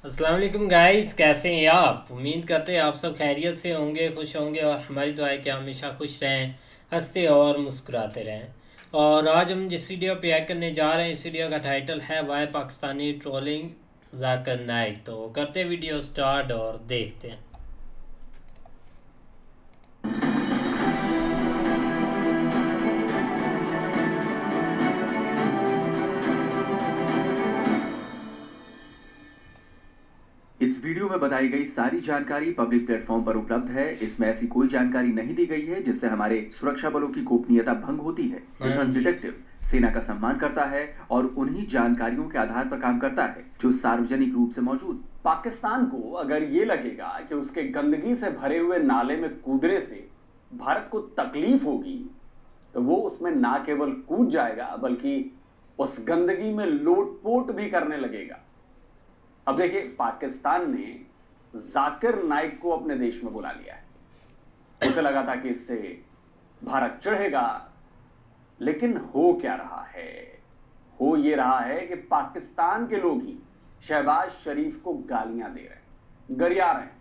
अस्सलाम वालेकुम गाइस, कैसे हैं आप? उम्मीद करते हैं आप सब खैरियत से होंगे, खुश होंगे और हमारी दुआ है कि आप हमेशा खुश रहें, हंसते और मुस्कुराते रहें। और आज हम जिस वीडियो पे रिएक्ट करने जा रहे हैं, इस वीडियो का टाइटल है वाई पाकिस्तानी ट्रोलिंग जाकिर नाइक। तो करते हैं वीडियो स्टार्ट और देखते हैं। इस वीडियो में बताई गई सारी जानकारी पब्लिक प्लेटफॉर्म पर उपलब्ध है। इसमें ऐसी कोई जानकारी नहीं दी गई है जिससे हमारे सुरक्षा बलों की गोपनीयता भंग होती है। हाँ डिफेंस जी। डिटेक्टिव सेना का सम्मान करता है और उन्हीं जानकारियों के आधार पर काम करता है जो सार्वजनिक रूप से मौजूद। पाकिस्तान को अगर ये लगेगा कि उसके गंदगी से भरे हुए नाले में कूदने से भारत को तकलीफ होगी, तो वो उसमें ना केवल कूद जाएगा बल्कि उस गंदगी में लोटपोट भी करने लगेगा। अब देखिए, पाकिस्तान ने जाकिर नाइक को अपने देश में बुला लिया है। उसे लगा था कि इससे भारत चढ़ेगा, लेकिन हो क्या रहा है? हो ये रहा है कि पाकिस्तान के लोग ही शहबाज शरीफ को गालियां दे रहे हैं, गरिया रहे हैं।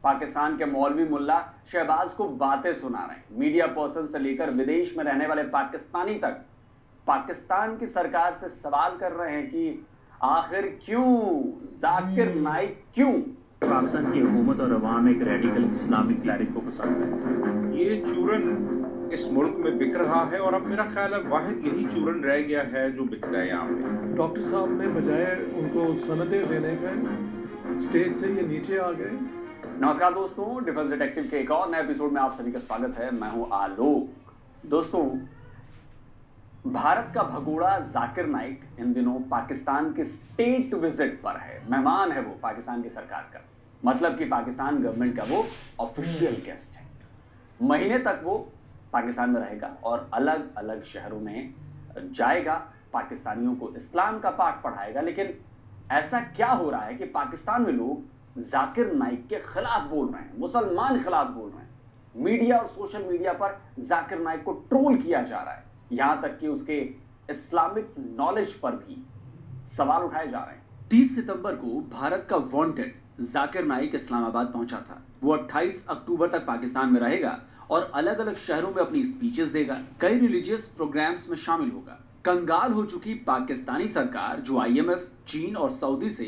पाकिस्तान के मौलवी मुल्ला शहबाज को बातें सुना रहे हैं। मीडिया पर्सन से लेकर विदेश में रहने वाले पाकिस्तानी तक पाकिस्तान की सरकार से सवाल कर रहे हैं कि आखिर क्यों जाकिर नाइक क्यों? पाकिस्तान की हुकूमत और अवाम एक रेडिकल इस्लामिक क्लैरिक को पसंद है। ये चूरन इस मुल्क में बिक रहा है और अब मेरा ख्याल है वाहिद यही चूरन रह गया है जो बिक रहा है यहाँ पे। डॉक्टर साहब ने बजाय उनको सनदें देने के स्टेज से ये नीचे आ गए। नमस्कार दोस्तों, डिफेंस डिटेक्टिव के एक और नए एपिसोड में आप सभी का स्वागत है। मैं हूं आलोक। दोस्तों, भारत का भगोड़ा जाकिर नाइक इन दिनों पाकिस्तान के स्टेट विजिट पर है। मेहमान है वो पाकिस्तान की सरकार का, मतलब कि पाकिस्तान गवर्नमेंट का वो ऑफिशियल गेस्ट है। महीने तक वो पाकिस्तान में रहेगा और अलग अलग शहरों में जाएगा, पाकिस्तानियों को इस्लाम का पाठ पढ़ाएगा। लेकिन ऐसा क्या हो रहा है कि पाकिस्तान में लोग जाकिर नाइक के खिलाफ बोल रहे हैं, मुसलमान खिलाफ बोल रहे हैं। मीडिया और सोशल मीडिया पर जाकिर नाइक को ट्रोल किया जा रहा है, यहां तक कि उसके इस्लामिक नॉलेज पर भी सवाल उठाए जा रहे हैं। 30 सितंबर को भारत का वांटेड जाकिर नाइक इस्लामाबाद पहुंचा था। वो 28 अक्टूबर तक पाकिस्तान में रहेगा और अलग अलग शहरों में अपनी स्पीचेस देगा, कई रिलीजियस प्रोग्राम्स में शामिल होगा। कंगाल हो चुकी पाकिस्तानी सरकार, जो आईएमएफ, चीन और सऊदी से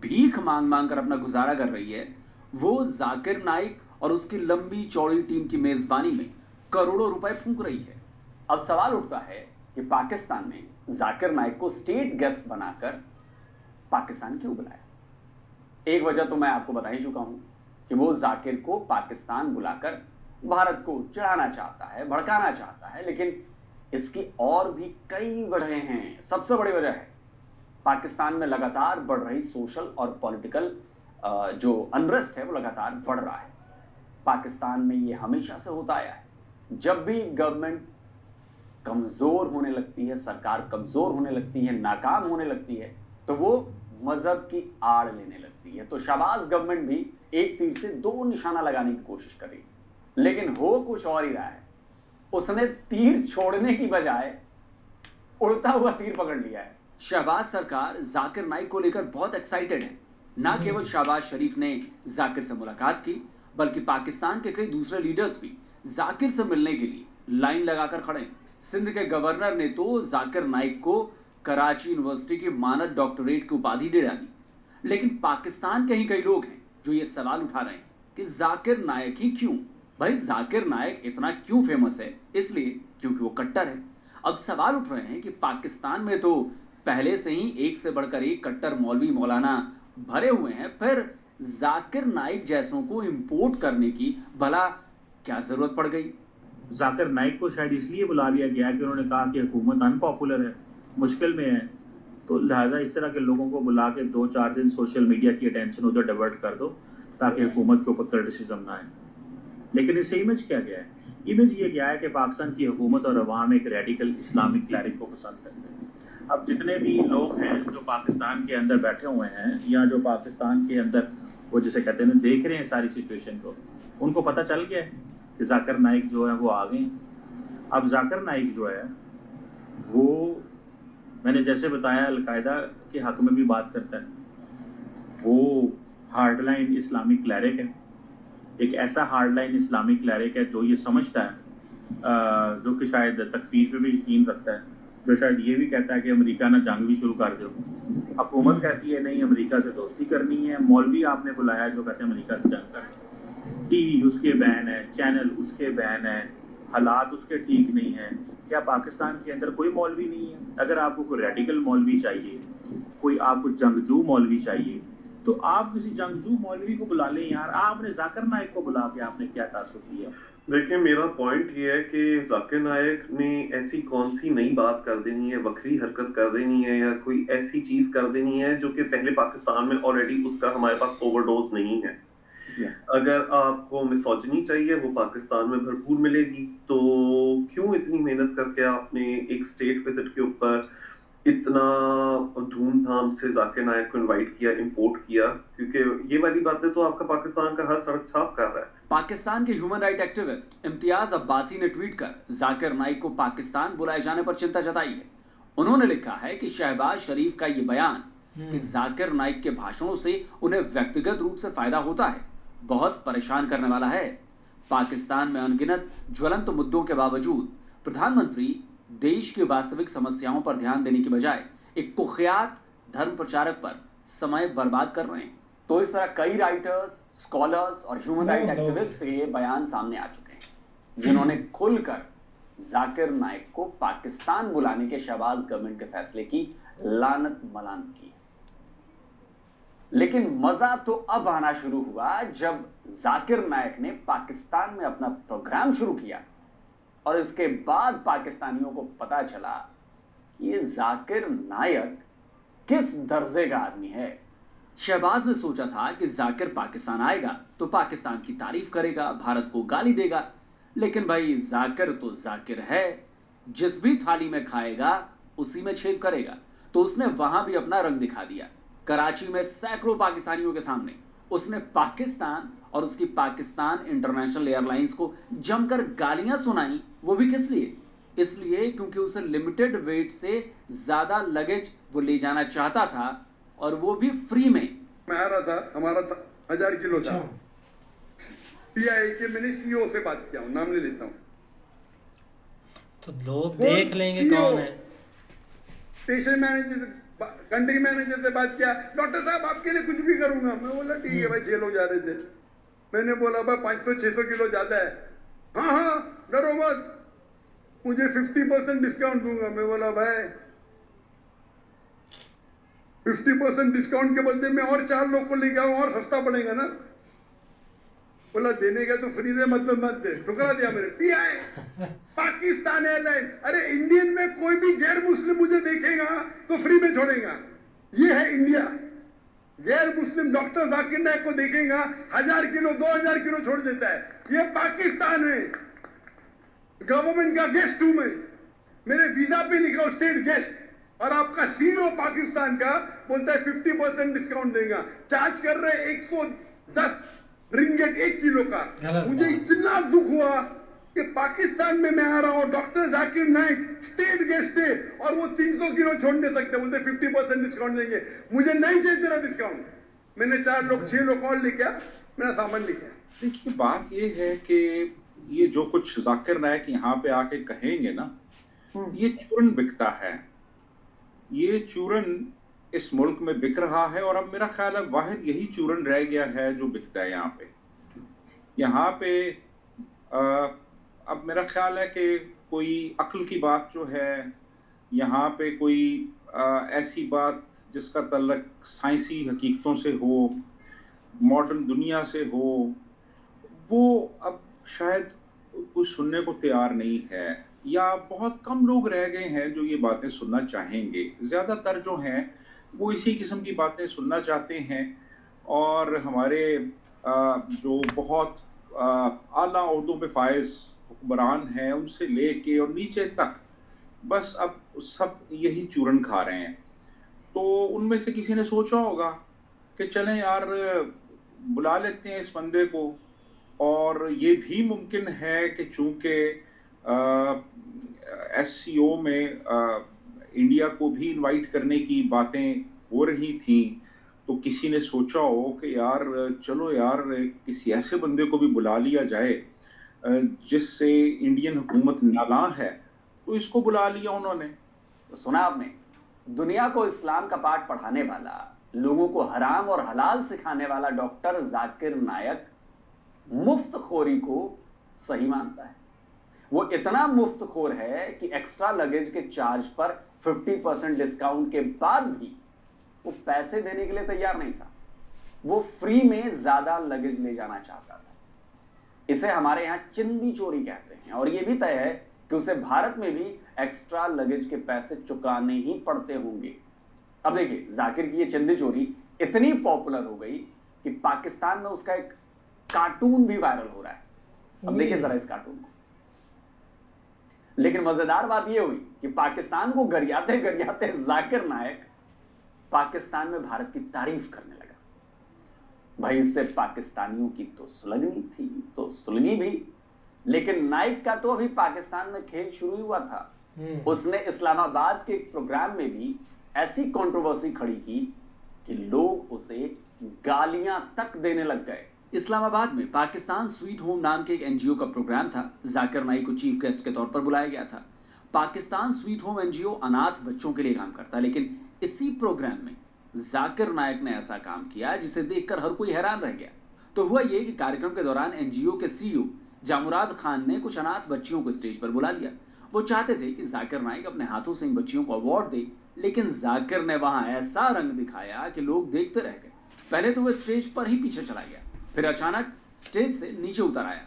भीख मांग मांग कर अपना गुजारा कर रही है, वो जाकिर नाइक और उसकी लंबी चौड़ी टीम की मेजबानी में करोड़ों रुपए फूंक रही है। अब सवाल उठता है कि पाकिस्तान ने जाकिर नाइक को स्टेट गेस्ट बनाकर पाकिस्तान क्यों बुलाया? एक वजह तो मैं आपको बता ही चुका हूं कि वो जाकिर को पाकिस्तान बुलाकर भारत को चिढ़ाना चाहता है, भड़काना चाहता है। लेकिन इसकी और भी कई वजहें हैं। सबसे बड़ी वजह है पाकिस्तान में लगातार बढ़ रही सोशल और पॉलिटिकल जो अनरेस्ट है, वो लगातार बढ़ रहा है। पाकिस्तान में ये हमेशा से होता आया है। जब भी गवर्नमेंट कमजोर होने लगती है, सरकार कमजोर होने लगती है, नाकाम होने लगती है, तो वो मजहब की आड़ लेने लगती है। तो शहबाज गवर्नमेंट भी एक तीर से दो निशाना लगाने की कोशिश कर रही है, लेकिन हो कुछ और ही रहा है। उसने तीर छोड़ने की बजाय उड़ता हुआ तीर पकड़ लिया है। शहबाज सरकार जाकिर नाइक को लेकर बहुत एक्साइटेड है। ना केवल शहबाज शरीफ ने जाकिर से मुलाकात की, बल्कि पाकिस्तान के कई दूसरे लीडर्स भी जाकिर से मिलने के लिए लाइन लगाकर खड़े हैं। सिंध के गवर्नर ने तो जाकिर नाइक को कराची यूनिवर्सिटी की मानद डॉक्टरेट की उपाधि दे डाली। लेकिन पाकिस्तान के ही कई लोग हैं जो ये सवाल उठा रहे हैं कि जाकिर नाइक ही क्यों? भाई, जाकिर नाइक इतना क्यों फेमस है? इसलिए क्योंकि वो कट्टर है। अब सवाल उठ रहे हैं कि पाकिस्तान में तो पहले से ही एक से बढ़कर एक कट्टर मौलवी मौलाना भरे हुए हैं, फिर जाकिर नाइक जैसों को इंपोर्ट करने की भला क्या जरूरत पड़ गई? जाकिर नाइक को शायद इसलिए बुला लिया गया कि उन्होंने कहा कि हुकूमत अनपॉपुलर है, मुश्किल में है, तो लिहाजा इस तरह के लोगों को बुला के 2-4 दिन सोशल मीडिया की अटेंशन उधर डाइवर्ट कर दो ताकि हुकूमत के ऊपर क्रिटिसिज्म ना आए। लेकिन इससे इमेज क्या गया है? इमेज ये गया है कि पाकिस्तान की हुकूमत और अवाम एक रेडिकल इस्लामिक क्लैरिक को पसंद करते हैं। अब जितने भी लोग हैं जो पाकिस्तान के अंदर बैठे हुए हैं या जो पाकिस्तान के अंदर वो जिसे कहते हैं देख रहे हैं सारी सिचुएशन को, उनको पता चल गया है कि जाकिर नाइक जो है वो आ गए। अब जाकिर नाइक जो है वो, मैंने जैसे बताया, अलकायदा के हक में भी बात करता है, वो हार्डलाइन इस्लामिक क्लैरिक है, एक ऐसा हार्डलाइन इस्लामिक क्लैरिक है जो ये समझता है, जो कि शायद तकफीर पे भी यकीन रखता है, जो शायद ये भी कहता है कि अमेरिका ना जंग भी शुरू कर दो। हुकूमत कहती है नहीं अमेरिका से दोस्ती करनी है, मौलवी आपने बुलाया जो कहते हैं अमेरिका से जंग करनी, टीवी उसके बैन है, चैनल उसके बैन है, हालात उसके ठीक नहीं है। क्या पाकिस्तान के अंदर कोई मौलवी नहीं है? अगर आपको कोई रेडिकल मौलवी चाहिए, कोई आपको जंगजू मौलवी चाहिए, तो आप किसी जंगजू मौलवी को बुला लें यार। आपने जाकिर नाइक को बुला के आपने क्या तासुब लिया? देखिए, मेरा पॉइंट ये है कि जाकिर नाइक ने ऐसी कौन सी नई बात कर देनी है, वक्री हरकत कर देनी है, या कोई ऐसी चीज कर देनी है जो कि पहले पाकिस्तान में ऑलरेडी उसका हमारे पास ओवरडोज नहीं है। अगर आपको मिसोजिनी चाहिए वो पाकिस्तान में भरपूर मिलेगी, तो क्यों इतनी मेहनत करके आपने एक स्टेट विजिट के ऊपर इतना धूमधाम से जाकिर नाइक को इनवाइट किया, इंपोर्ट किया? क्योंकि ये वाली बातें तो आपका पाकिस्तान का हर सड़क छाप कर रहा है। पाकिस्तान के human right activist Imtiaz Abbasi ने ट्वीट कर जाकिर नाइक को पाकिस्तान बुलाए जाने पर चिंता जताई है। उन्होंने लिखा है कि शहबाज शरीफ का ये बयान कि जाकिर नाइक के भाषणों से उन्हें व्यक्तिगत रूप से फायदा होता है बहुत परेशान करने वाला है। पाकिस्तान में अनगिनत ज्वलंत मुद्दों के बावजूद प्रधानमंत्री देश की वास्तविक समस्याओं पर ध्यान देने की बजाय एक कुख्यात धर्म प्रचारक पर समय बर्बाद कर रहे हैं। तो इस तरह कई राइटर्स, स्कॉलर्स और ह्यूमन राइट एक्टिविस्ट से ये बयान सामने आ चुके हैं जिन्होंने खुलकर जाकिर नाइक को पाकिस्तान बुलाने के शहबाज गवर्नमेंट के फैसले की लानत मलान की। लेकिन मजा तो अब आना शुरू हुआ जब जाकिर नाइक ने पाकिस्तान में अपना प्रोग्राम शुरू किया और इसके बाद पाकिस्तानियों को पता चला कि ये जाकिर नाइक किस दर्जे का आदमी है। शहबाज ने सोचा था कि जाकिर पाकिस्तान आएगा तो पाकिस्तान की तारीफ करेगा, भारत को गाली देगा, लेकिन भाई जाकिर तो जाकिर है, जिस भी थाली में खाएगा उसी में छेद करेगा। तो उसने वहां भी अपना रंग दिखा दिया। कराची में सैकड़ों पाकिस्तानियों के सामने उसने पाकिस्तान और उसकी पाकिस्तान इंटरनेशनल एयरलाइंस को जमकर गालियां सुनाई। वो भी किस लिए? इसलिए क्योंकि उसे लिमिटेड वेट से ज्यादा लगेज वो ले जाना चाहता था और वो भी फ्री में। मैं आ रहा था, हमारा 1000 किलो था। पीआई के मैंने सीईओ से बात किया हूँ, नाम नहीं लेता हूँ, तो लोग देख लेंगे कौन है। पेशेंट मैनेजर, कंट्री मैनेजर से बात किया, डॉक्टर साहब आपके लिए कुछ भी करूंगा। मैं बोला ठीक है भाई। 6 लोग जा रहे थे। मैंने बोला भाई 500-600 किलो ज्यादा है। हाँ डरो मत, मुझे 50% डिस्काउंट दूंगा। मैं बोला भाई 50% डिस्काउंट के बदले में और 4 लोग को लेके आऊं और सस्ता पड़ेगा ना। बोला देने का तो फ्री दे, मतलब मत दे। ठुकरा दिया मेरे। Pi Pakistan airline. अरे इंडियन में कोई भी गैर मुस्लिम मुझे देखेगा तो फ्री में छोड़ेगा। ये है इंडिया। गैर मुस्लिम डॉक्टर जाकिर नाइक को देखेगा 1000 किलो 2000 किलो छोड़ देता है। ये पाकिस्तान है। गवर्नमेंट का गेस्ट हूं मैं, मेरे वीजा पे लिखा हो स्टेट गेस्ट, और आपका सीईओ पाकिस्तान का बोलता है 50% डिस्काउंट देगा। चार्ज कर रहे 110 रिंगेट 1 किलो का। मुझे इतना दुख हुआ कि पाकिस्तान में मैं आ रहा हूं, doctor Zakir Naik state guest है और वो 300 किलो छोड़ नहीं सकते, बोलते 50% डिस्काउंट देंगे। मुझे नहीं चाहिए तेरा डिस्काउंट। मैंने 6 लोग और लिखा, मेरा सामान लिखा। देखिए, बात ये है कि ये जो कुछ जाकिर नाइक यहाँ पे आके कहेंगे ना, ये चूरन बिकता है। ये चूरन इस मुल्क में बिक रहा है और अब मेरा ख्याल है वाहिद यही चूरन रह गया है जो बिकता है यहाँ पे। अब मेरा ख्याल है कि कोई अक्ल की बात जो है यहाँ पे, कोई ऐसी बात जिसका तल्लक साइंसी हकीकतों से हो, मॉडर्न दुनिया से हो, वो अब शायद कोई सुनने को तैयार नहीं है, या बहुत कम लोग रह गए हैं जो ये बातें सुनना चाहेंगे। ज़्यादातर जो हैं वो इसी किस्म की बातें सुनना चाहते हैं, और हमारे जो बहुत आला ओहदों पे फायज हुक्मरान हैं उनसे लेके और नीचे तक बस अब सब यही चूरन खा रहे हैं। तो उनमें से किसी ने सोचा होगा कि चलें यार बुला लेते हैं इस बंदे को, और ये भी मुमकिन है कि चूँकि SCO में इंडिया को भी इनवाइट करने की बातें हो रही थी, तो किसी ने सोचा हो कि यार चलो यार किसी ऐसे बंदे को भी बुला लिया जाए जिससे इंडियन हुकूमत नालां है, तो इसको बुला लिया उन्होंने। तो सुना आपने, दुनिया को इस्लाम का पाठ पढ़ाने वाला, लोगों को हराम और हलाल सिखाने वाला डॉक्टर जाकिर नायक मुफ्तखोरी को सही मानता है। वो इतना मुफ्तखोर है कि एक्स्ट्रा लगेज के चार्ज पर 50% डिस्काउंट के बाद भी वो पैसे देने के लिए तैयार नहीं था। वो फ्री में ज्यादा लगेज ले जाना चाहता था। इसे हमारे यहां चिंदी चोरी कहते हैं, और यह भी तय है कि उसे भारत में भी एक्स्ट्रा लगेज के पैसे चुकाने ही पड़ते होंगे। अब देखिए, जाकिर की ये चिंदी चोरी इतनी पॉपुलर हो गई कि पाकिस्तान में उसका एक कार्टून भी वायरल हो रहा है। अब देखिए जरा इस कार्टून को। लेकिन मजेदार बात यह हुई कि पाकिस्तान को गरियाते गरियाते जाकिर नायक पाकिस्तान में भारत की तारीफ करने लगा। भाई, इससे पाकिस्तानियों की तो सुलगनी थी, तो सुलगी भी, लेकिन नाइक का तो अभी पाकिस्तान में खेल शुरू हुआ था। उसने इस्लामाबाद के एक प्रोग्राम में भी ऐसी कंट्रोवर्सी खड़ी की कि लोग उसे गालियां तक देने लग गए। इस्लामाबाद में पाकिस्तान स्वीट होम नाम के एक एनजीओ का प्रोग्राम था। जाकिर नाइक को चीफ गेस्ट के तौर पर बुलाया गया था। पाकिस्तान स्वीट होम एनजीओ अनाथ बच्चों के लिए काम करता है, लेकिन इसी प्रोग्राम में जाकिर नायक ने ऐसा काम किया जिसे देखकर हर कोई हैरान रह गया। तो हुआ ये कि कार्यक्रम के दौरान एनजीओ के सीईओ जामुराद खान ने कुछ अनाथ बच्चियों को स्टेज पर बुला लिया। वो चाहते थे कि जाकिर नाइक अपने हाथों से इन बच्चियों को अवार्ड दे, लेकिन जाकिर ने वहां ऐसा रंग दिखाया कि लोग देखते रह गए। पहले तो वह स्टेज पर ही पीछे चला गया, फिर अचानक स्टेज से नीचे उतर आया।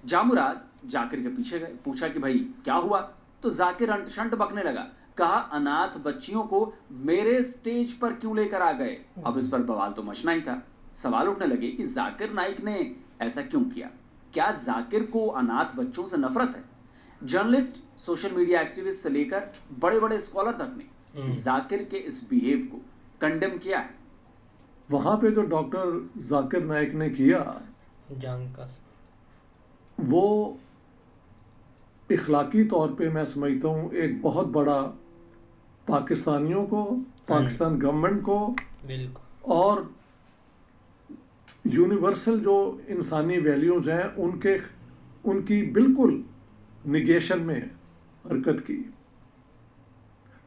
जामुराद जाकिर के पीछे गए, पूछा कि भाई क्या हुआ? तो जाकिर अंट-शंट बकने लगा, कहा अनाथ बच्चियों को मेरे स्टेज पर क्यों लेकर आ गए? अब इस पर बवाल तो मचना ही था। सवाल उठने लगे कि जाकिर नाइक ने ऐसा क्यों किया? क्या जाकिर को अनाथ बच्चों से नफरत है? जर्नलिस्ट, सोशल मीडिया एक्टिविस्ट से लेकर बड़े बड़े स्कॉलर तक ने जाकिर के इस बिहेव को कंडेम किया है। वहाँ पे जो डॉक्टर जाकिर नाइक ने किया वो इखलाकी तौर पे मैं समझता हूँ एक बहुत बड़ा पाकिस्तानियों को, पाकिस्तान गवर्नमेंट को और यूनिवर्सल जो इंसानी वैल्यूज़ हैं उनकी बिल्कुल निगेशन में हरकत की।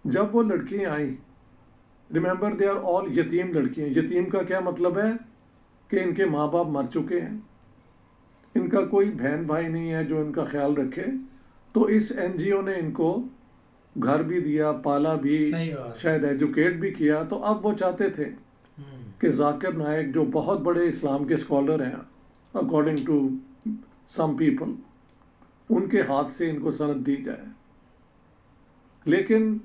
जब वो लड़कियाँ आई, रिमेंबर दे आर ऑल यतीम लड़कियाँ। यतीम का क्या मतलब है कि इनके माँ बाप मर चुके हैं, इनका कोई बहन भाई नहीं है जो इनका ख्याल रखे। तो इस एनजीओ ने इनको घर भी दिया, पाला भी, शायद एजुकेट भी किया। तो अब वो चाहते थे कि जाकिर नाइक जो बहुत बड़े इस्लाम के स्कॉलर हैं अकॉर्डिंग टू सम पीपल, उनके हाथ से इनको सनद दी जाए। लेकिन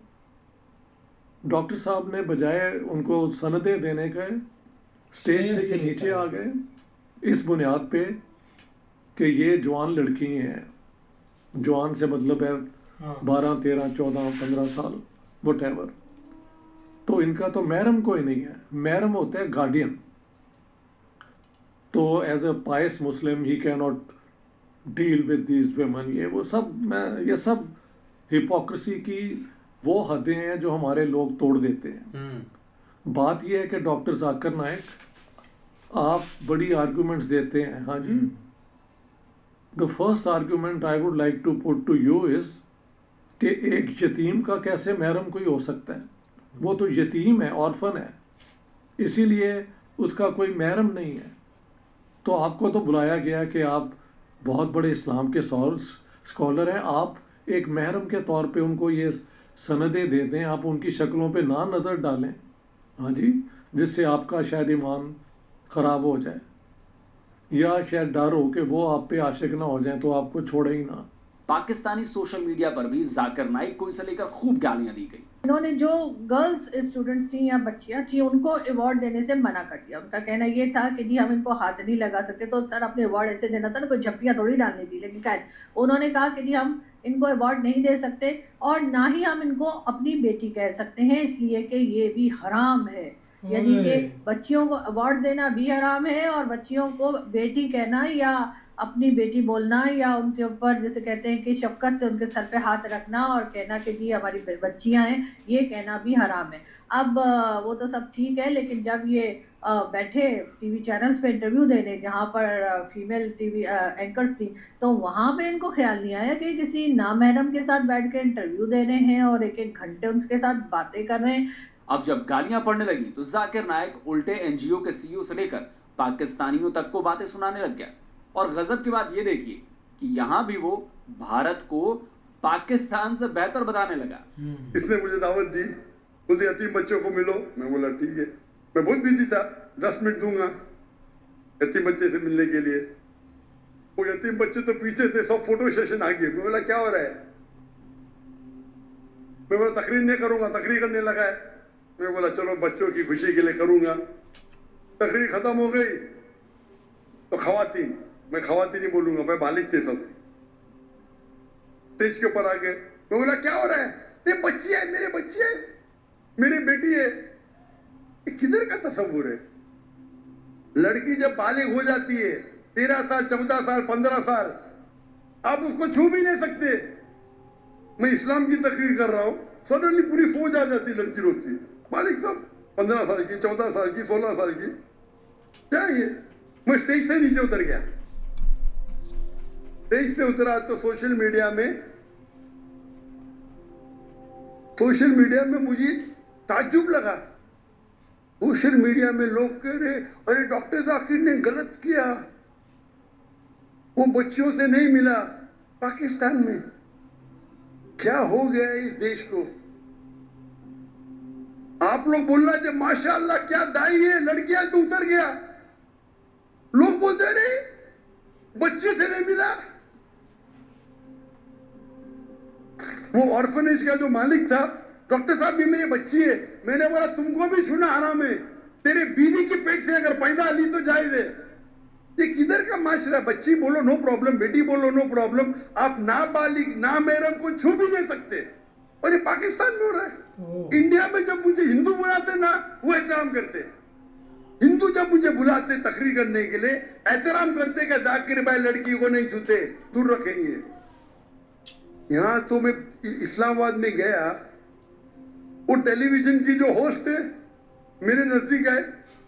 डॉक्टर साहब ने बजाय उनको सनदें देने के स्टेज से ये नीचे आ गए इस बुनियाद पे कि ये जवान लड़की हैं। जवान से मतलब है 12, 13, 14, 15 साल वटेवर। तो इनका तो महरम कोई नहीं है, महरम होता है गार्डियन। तो as a pious Muslim he can not deal with these women. ये सब हिपोक्रेसी की वो हदें हैं जो हमारे लोग तोड़ देते हैं। बात यह है कि डॉक्टर जाकिर नाइक आप बड़ी आर्गूमेंट्स देते हैं। हाँ जी, the first argument I would like to put to you is कि एक यतीम का कैसे महरम कोई हो सकता है? वो तो यतीम है, ऑर्फन है, इसीलिए उसका कोई महरम नहीं है। तो आपको तो बुलाया गया कि आप बहुत बड़े इस्लाम के स्कॉलर हैं, आप एक महरम के तौर पे उनको ये सनदें दे दें, आप उनकी शक्लों पे ना नज़र डालें। हाँ जी, जिससे आपका शायद ईमान ख़राब हो जाए या शायद डर हो कि वो आप पे आशिक ना हो जाए तो आपको छोड़े ही ना। पाकिस्तानी सोशल मीडिया पर भी जाकिर नाइक को इसे लेकर खूब गालियां दी गई। इन्होंने जो गर्ल्स स्टूडेंट्स थी या बच्चियां थी उनको अवार्ड देने से मना कर दिया। उनका कहना ये था कि जी हम इनको हाथ नहीं लगा सकते, तो सर अपने अवार्ड ऐसे देना था ना, कोई झप्पियाँ थोड़ी डालनी थी। लेकिन खैर उन्होंने कहा कि जी हम इनको अवार्ड नहीं दे सकते और ना ही हम इनको अपनी बेटी कह सकते हैं, इसलिए कि ये भी हराम है। यानी कि बच्चियों को अवार्ड देना भी हराम है और बच्चियों को बेटी कहना या अपनी बेटी बोलना या उनके ऊपर जैसे कहते हैं कि शफकत से उनके सर पे हाथ रखना और कहना कि जी हमारी बच्चियां हैं, ये कहना भी हराम है। अब वो तो सब ठीक है, लेकिन जब ये बैठे टीवी चैनल्स पे इंटरव्यू देने जहाँ पर फीमेल टीवी एंकर्स थी, तो वहाँ पे इनको ख्याल नहीं आया कि किसी नामहरम के साथ बैठ के इंटरव्यू दे रहे हैं और एक एक घंटे उनके साथ बातें कर रहे हैं। अब जब गालियां पड़ने लगी तो जाकिर नाइक उल्टे एनजीओ के सीईओ से लेकर पाकिस्तानियों तक को बातें सुनाने लग गया। और गजब की बात ये देखिए कि यहाँ भी वो भारत को पाकिस्तान से बेहतर बताने लगा। इसने मुझे दावत दी, बोलते यतीम बच्चों को मिलो। मैं बोला ठीक है, मैं बहुत बिजी था, 10 मिनट दूंगा यतीम बच्चे से मिलने के लिए। वो यतीम बच्चे तो पीछे थे, सब फोटो सेशन आ गए। मैं बोला क्या हो रहा है? मैं बोला तकरीर नहीं करूंगा, तकरीर करने लगा है। मैं बोला चलो बच्चों की खुशी के लिए करूंगा। तकरीर खत्म हो गई तो खवातीन, मैं खवातीन ही बोलूंगा, मैं बालिग थे सब, स्टेज के ऊपर आ गए। मैं बोला क्या हो रहा है? ये बच्ची है, मेरे बच्ची है, मेरी बेटी है। ये किधर का तस्वुर है? लड़की जब बालिग हो जाती है 13 साल 14 साल 15 साल, आप उसको छू भी नहीं सकते। मैं इस्लाम की तकरीर कर रहा हूं, सडनली पूरी फौज आ जाती लड़की लोग की, बालिग सब 15 साल की 14 साल की 16 साल की। क्या ये? मैं स्टेज से नीचे उतर गया। स्टेज से उतरा तो सोशल मीडिया में मुझे ताज्जुब लगा। सोशल मीडिया में लोग कह रहे अरे डॉक्टर जाकिर ने गलत किया, वो बच्चियों से नहीं मिला। पाकिस्तान में क्या हो गया इस देश को? आप लोग बोलना जब माशाअल्लाह क्या दाई है, लड़कियां तो उतर गया। लोग बोलते रहे बच्चे से नहीं मिला। वो ऑर्फनेज का जो मालिक था, डॉक्टर साहब भी मेरी बच्ची है। मैंने बोला तुमको भी सुना हराम है, तेरे बीवी की पेट से अगर पैदा ली तो जायज है। ये किधर का माशरा? बच्ची बोलो नो प्रॉब्लम, बेटी बोलो नो प्रॉब्लम, आप नाबालिग नामहरम को छू भी नहीं सकते। और ये पाकिस्तान में हो रहा है। इंडिया में जब मुझे हिंदू बुलाते ना, वो एहतराम करते। हिंदू जब मुझे बुलाते तकरीर करने के लिए, एहतराम करते कि जाकिर भाई लड़की को नहीं छूते, दूर रखेंगे। यहाँ तो मैं इस्लामाबाद में गया, वो टेलीविजन की जो होस्ट है मेरे नजदीक आए,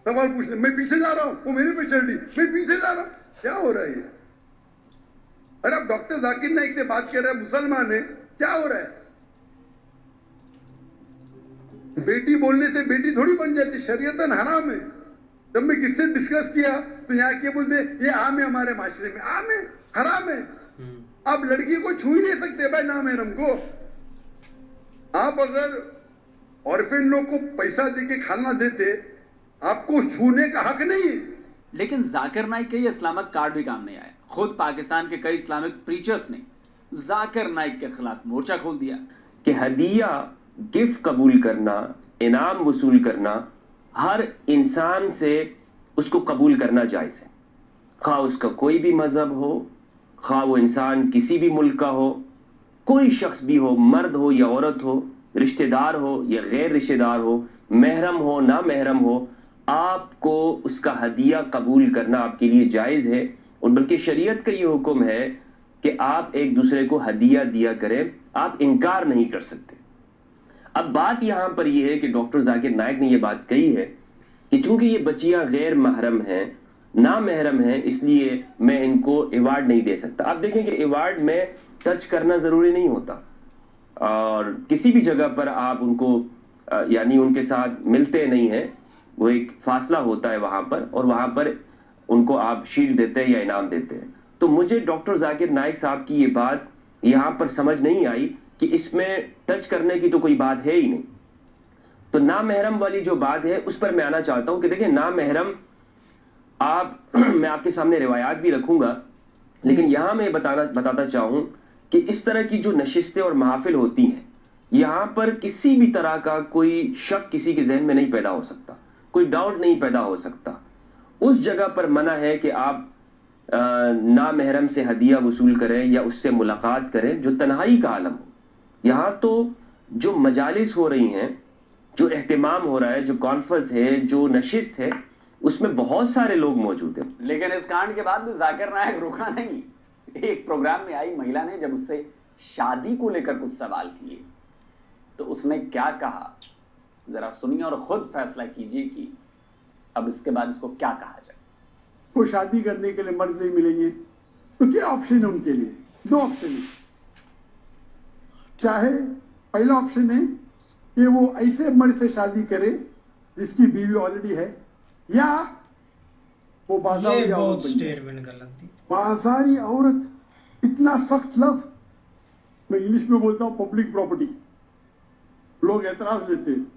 सवाल पूछने। मैं पीछे जा रहा हूँ, वो मेरे पे चढ़ दी, मैं पीछे जा रहा हूँ। क्या हो रहा है ये? अरे आप डॉक्टर जाकिर नाइक से बात कर रहे हैं, मुसलमान है, क्या हो रहा है? बेटी बोलने से बेटी थोड़ी बन जाती, शरीयतन हराम है। जब मैं किससे डिस्कस किया तो यहाँ के बोलते ये आम है, हमारे माशरे में आम है, हराम है। आप लड़की को छू ही नहीं सकते भाई नामहरम को। आप अगर ऑर्फेन लोग को पैसा देके खाना देते, आपको छूने का हक नहीं है। लेकिन जाकिर नाइक के ये इस्लामिक कार्ड भी काम नहीं आया। खुद पाकिस्तान के कई इस्लामिक प्रीचर्स ने जाकिर नाइक के खिलाफ मोर्चा खोल दिया कि हदिया गिफ्ट कबूल करना, इनाम वसूल करना, हर इंसान से उसको कबूल करना जायज़ है, खा उसका कोई भी मज़हब हो, खा वो इंसान किसी भी मुल्क का हो, कोई शख्स भी हो, मर्द हो या औरत हो, रिश्तेदार हो या गैर रिश्तेदार हो, महरम हो ना महरम हो, आपको उसका हदिया कबूल करना आपके लिए जायज़ है। और बल्कि शरीयत का ये हुक्म है कि आप एक दूसरे को हदिया दिया करें, आप इनकार नहीं कर सकते। अब बात यहाँ पर यह है कि डॉक्टर जाकिर नाइक ने यह बात कही है कि चूंकि ये बच्चियां गैर महरम हैं, ना महरम हैं, इसलिए मैं इनको अवार्ड नहीं दे सकता। अब देखें कि अवार्ड में टच करना ज़रूरी नहीं होता, और किसी भी जगह पर आप उनको यानी उनके साथ मिलते नहीं हैं, वो एक फासला होता है वहाँ पर, और वहाँ पर उनको आप शील्ड देते हैं या इनाम देते हैं। तो मुझे डॉक्टर जाकिर नाइक साहब की ये बात यहाँ पर समझ नहीं आई कि इसमें टच करने की तो कोई बात है ही नहीं। तो ना महरम वाली जो बात है उस पर मैं आना चाहता हूं कि देखिए ना महरम आप मैं आपके सामने रिवायात भी रखूंगा, लेकिन यहां मैं बताता चाहूं कि इस तरह की जो नशिस्तें और महफिल होती हैं, यहां पर किसी भी तरह का कोई शक किसी के जहन में नहीं पैदा हो सकता, कोई डाउट नहीं पैदा हो सकता। उस जगह पर मना है कि आप ना महरम से हदिया वसूल करें या उससे मुलाकात करें जो तन्हाई का आलम हो। यहाँ तो जो मजालिस हो रही हैं जो एहतमाम हो रहा है, जो कॉन्फ्रेंस है, जो नशिस्त है, उसमें बहुत सारे लोग मौजूद हैं। लेकिन इस कांड के बाद भी जाकिर नायक रुका नहीं। एक प्रोग्राम में आई महिला ने जब उससे शादी को लेकर कुछ सवाल किए तो उसने क्या कहा, जरा सुनिए और खुद फैसला कीजिए कि अब इसके बाद इसको क्या कहा जाए। वो शादी करने के लिए मर्द नहीं मिलेंगे तो क्या ऑप्शन है उनके लिए? 2 ऑप्शन है। चाहे पहला ऑप्शन है कि वो ऐसे मर्द से शादी करे जिसकी बीवी ऑलरेडी है, या वो बाजारी औरत बन जाए। बाजारी औरत इतना सख्त लफ्ज, मैं इंग्लिश में बोलता हूं पब्लिक प्रॉपर्टी, लोग एतराज लेते हैं।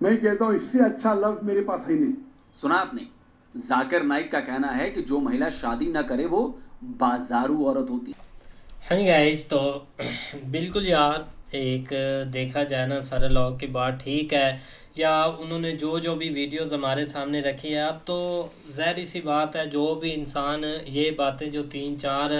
मैं कहता हूं इससे अच्छा लफ्ज मेरे पास है नहीं। सुना आपने, जाकिर नाइक का कहना है कि जो महिला शादी ना करे वो बाजारू औरत होती है। हाँ गाइस, तो बिल्कुल यार, एक देखा जाए ना सारे लोग की बात ठीक है, या उन्होंने जो जो भी वीडियोस हमारे सामने रखी है, अब तो ज़ाहिर सी बात है जो भी इंसान ये बातें, जो 3-4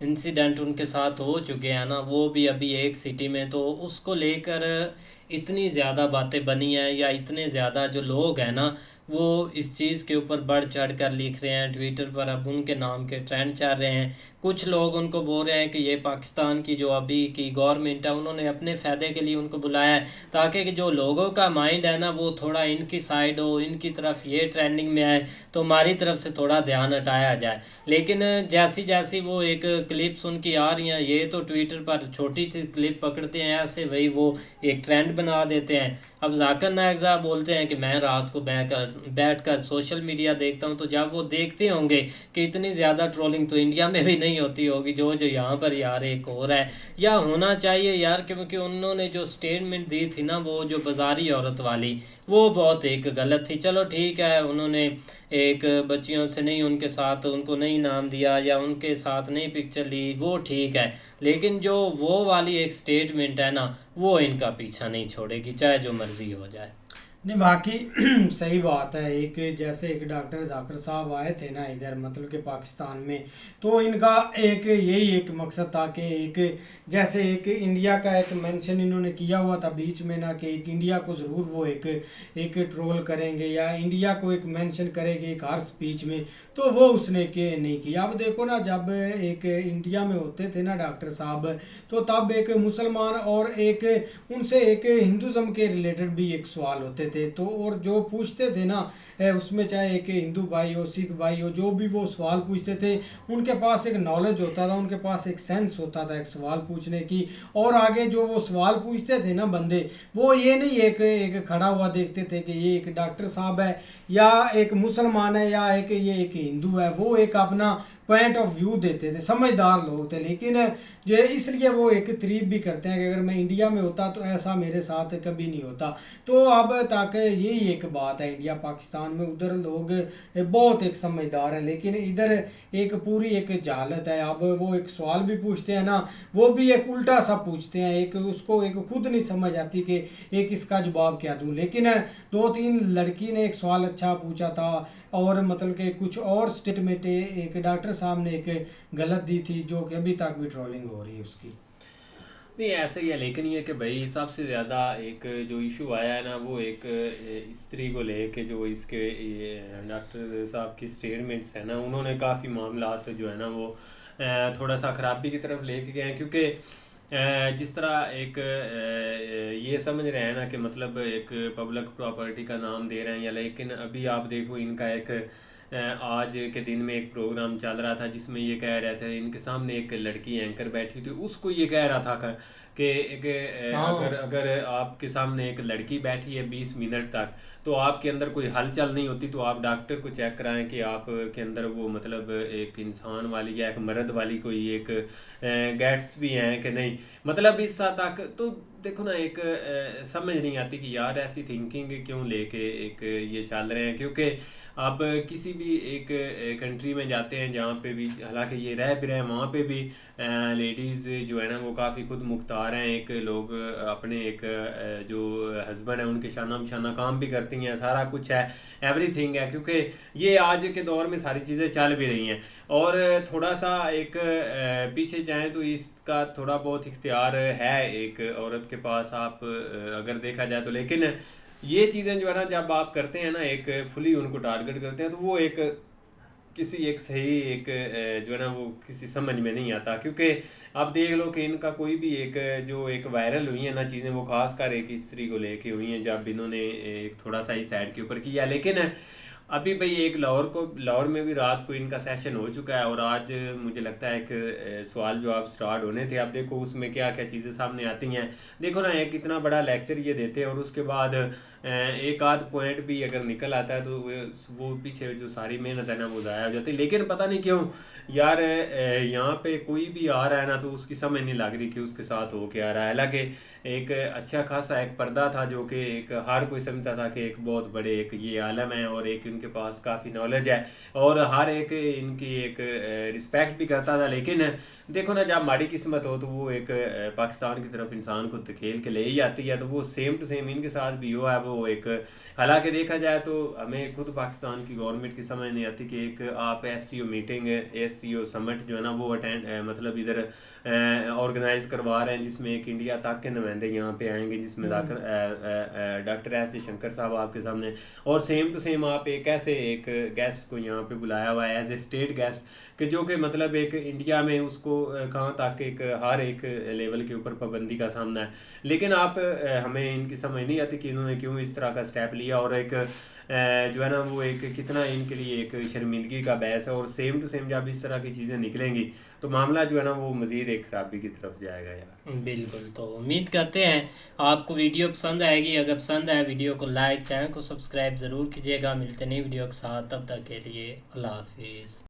इंसिडेंट उनके साथ हो चुके हैं ना, वो भी अभी एक सिटी में, तो उसको लेकर इतनी ज़्यादा बातें बनी हैं, या इतने ज़्यादा जो लोग हैं ना वो इस चीज़ के ऊपर बढ़ चढ़ कर लिख रहे हैं ट्विटर पर। अब उनके नाम के ट्रेंड चल रहे हैं। कुछ लोग उनको बोल रहे हैं कि ये पाकिस्तान की जो अभी की गवर्नमेंट है, उन्होंने अपने फ़ायदे के लिए उनको बुलाया है ताकि कि जो लोगों का माइंड है ना वो थोड़ा इनकी साइड हो, इनकी तरफ ये ट्रेंडिंग में आए, तो हमारी तरफ से थोड़ा ध्यान हटाया जाए। लेकिन जैसी जैसी वो एक क्लिप्स उनकी आ रही हैं, ये तो ट्विटर पर छोटी सी क्लिप पकड़ते हैं ऐसे, वही वो एक ट्रेंड बना देते हैं। अब जाकिर नायक साहब बोलते हैं कि मैं रात को बैठकर सोशल मीडिया देखता हूं, तो जब वो देखते होंगे कि इतनी ज़्यादा ट्रोलिंग तो इंडिया में भी नहीं होती होगी जो यहाँ पर यार एक और है, या होना चाहिए यार, क्योंकि उन्होंने जो स्टेटमेंट दी थी ना वो जो बाजारी औरत वाली, वो बहुत एक गलत थी। चलो ठीक है, उन्होंने एक बच्चियों से नहीं, उनके साथ उनको नहीं नाम दिया या उनके साथ नहीं पिक्चर ली, वो ठीक है, लेकिन जो वो वाली एक स्टेटमेंट है ना वो इनका पीछा नहीं छोड़ेगी, चाहे जो मर्जी हो जाए। नहीं, बाकी सही बात है। एक जैसे एक डॉक्टर जाकिर साहब आए थे ना इधर, मतलब कि पाकिस्तान में, तो इनका एक यही एक मकसद था कि एक जैसे एक इंडिया का एक मेंशन इन्होंने किया हुआ था बीच में ना, कि एक इंडिया को ज़रूर वो एक ट्रोल करेंगे या इंडिया को एक मेंशन करेंगे एक हर स्पीच में, तो वो उसने के नहीं किया। अब देखो ना, जब एक इंडिया में होते थे ना डॉक्टर साहब, तो तब एक मुसलमान और एक उनसे एक हिंदुज़म के रिलेटेड भी एक सवाल होते थे, तो और जो पूछते थे ना उसमें, चाहे एक हिंदू भाई हो, सिख भाई हो, जो भी वो सवाल पूछते थे, उनके पास एक नॉलेज होता था, उनके पास एक सेंस होता था एक सवाल पूछने की। और आगे जो वो सवाल पूछते थे ना बंदे, वो ये नहीं एक खड़ा हुआ देखते थे कि ये एक डॉक्टर साहब है या एक मुसलमान है या ये एक हिंदू है, वो एक अपना पॉइंट ऑफ व्यू देते थे, समझदार लोग थे। लेकिन जो इसलिए वो एक तारीफ भी करते हैं कि अगर मैं इंडिया में होता तो ऐसा मेरे साथ कभी नहीं होता। तो अब तक यही एक बात है इंडिया पाकिस्तान में, उधर लोग बहुत एक समझदार हैं, लेकिन इधर एक पूरी एक जहालत है। अब वो एक सवाल भी पूछते हैं ना, वो भी एक उल्टा सा पूछते हैं, एक उसको एक खुद नहीं समझ आती कि एक इसका जवाब क्या दूं। लेकिन 2-3 लड़की ने एक सवाल अच्छा पूछा था, और मतलब कि कुछ और स्टेटमेंट एक डॉक्टर साहब ने एक गलत दी थी, जो कि अभी तक भी ट्रोलिंग हो रही है उसकी। नहीं, ऐसा ही है, लेकिन ये कि भाई सबसे ज़्यादा एक जो इशू आया है ना वो एक स्त्री को लेके, जो इसके डॉक्टर साहब की स्टेटमेंट्स है ना, उन्होंने काफ़ी मामलात जो है ना वो थोड़ा सा ख़राबी की तरफ लेके गए हैं। क्योंकि जिस तरह एक ये समझ रहे हैं ना कि मतलब एक पब्लिक प्रॉपर्टी का नाम दे रहे हैं, या लेकिन अभी आप देखो इनका एक आज के दिन में एक प्रोग्राम चल रहा था जिसमें ये कह रहे थे, इनके सामने एक लड़की एंकर बैठी थी, उसको ये कह रहा था कि अगर आपके सामने एक लड़की बैठी है 20 मिनट तक, तो आपके अंदर कोई हलचल नहीं होती, तो आप डॉक्टर को चेक कराएं कि आपके अंदर वो मतलब एक इंसान वाली या एक मर्द वाली कोई एक गैट्स भी हैं कि नहीं, मतलब इस हद तक। तो देखो ना, एक समझ नहीं आती कि यार ऐसी थिंकिंग क्यों लेके एक ये चल रहे हैं। क्योंकि अब किसी भी एक कंट्री में जाते हैं जहाँ पे भी, हालांकि ये रह भी रहे हैं, वहाँ पे भी लेडीज़ जो है ना वो काफ़ी खुद मुख्तार हैं। एक लोग अपने एक जो हस्बैंड है उनके शाना बिशाना काम भी करती हैं, सारा कुछ है, एवरीथिंग है, क्योंकि ये आज के दौर में सारी चीज़ें चल भी रही हैं। और थोड़ा सा एक पीछे जाएं तो इसका थोड़ा बहुत इख्तियार है एक औरत के पास, आप अगर देखा जाए तो। लेकिन ये चीज़ें जो है ना जब आप करते हैं ना, एक फुली उनको टारगेट करते हैं, तो वो एक किसी एक सही एक जो है ना वो किसी समझ में नहीं आता। क्योंकि आप देख लो कि इनका कोई भी एक जो एक वायरल हुई है ना चीज़ें, वो खास कर एक स्त्री को लेके हुई हैं, जब इन्होंने एक थोड़ा सा ही साइड के ऊपर किया। लेकिन अभी भाई एक लाहौर में भी रात को इनका सेशन हो चुका है, और आज मुझे लगता है एक सवाल जवाब स्टार्ट होने थे। अब देखो उसमें क्या क्या चीज़ें सामने आती हैं। देखो ना, एक इतना बड़ा लेक्चर ये देते हैं और उसके बाद एक आध पॉइंट भी अगर निकल आता है तो वो पीछे जो सारी मेहनत है ना वो ज़ाया हो जाती है। लेकिन पता नहीं क्यों यार यहाँ पे कोई भी आ रहा है ना तो उसकी समझ नहीं लग रही कि उसके साथ हो क्या रहा है। हालांकि एक अच्छा खासा एक पर्दा था जो कि एक हर कोई समझता था कि एक बहुत बड़े एक ये आलम है और एक इनके पास काफ़ी नॉलेज है और हर एक इनकी एक रिस्पेक्ट भी करता था। लेकिन देखो ना, जब माड़ी किस्मत हो तो वो एक पाकिस्तान की तरफ इंसान को धकेल के ले ही आती है। तो वो सेम टू सेम इनके साथ भी हुआ है। वो एक हालांकि देखा जाए तो हमें खुद पाकिस्तान की गवर्नमेंट की समझ नहीं आती कि एक आप SCO मीटिंग, SCO समिट जो है ना वो अटेंड मतलब इधर ऑर्गेनाइज करवा रहे हैं, जिसमें एक इंडिया तक के नुमाइंदे यहाँ पे आएंगे, जिसमें डॉक्टर S जयशंकर साहब आपके सामने, और सेम टू सेम आप एक ऐसे एक गेस्ट को यहाँ पे बुलाया हुआ है एज ए स्टेट गेस्ट, कि जो कि मतलब एक इंडिया में उसको कहाँ तक एक हर एक लेवल के ऊपर पाबंदी का सामना है। लेकिन आप हमें इनकी समझ नहीं आती कि इन्होंने क्यों इस तरह का स्टेप लिया, और एक जो है ना वो एक कितना इनके लिए एक शर्मिंदगी का बहस है। और सेम टू सेम जब इस तरह की चीज़ें निकलेंगी तो मामला जो है ना वो मज़ीद एक खराबी की तरफ जाएगा यार। बिल्कुल। तो उम्मीद करते हैं आपको वीडियो पसंद आएगी। अगर पसंद आए वीडियो को लाइक, चैनल को सब्सक्राइब ज़रूर कीजिएगा। मिलते नहीं वीडियो के साथ, तब तक के लिए अल्लाह हाफिज़।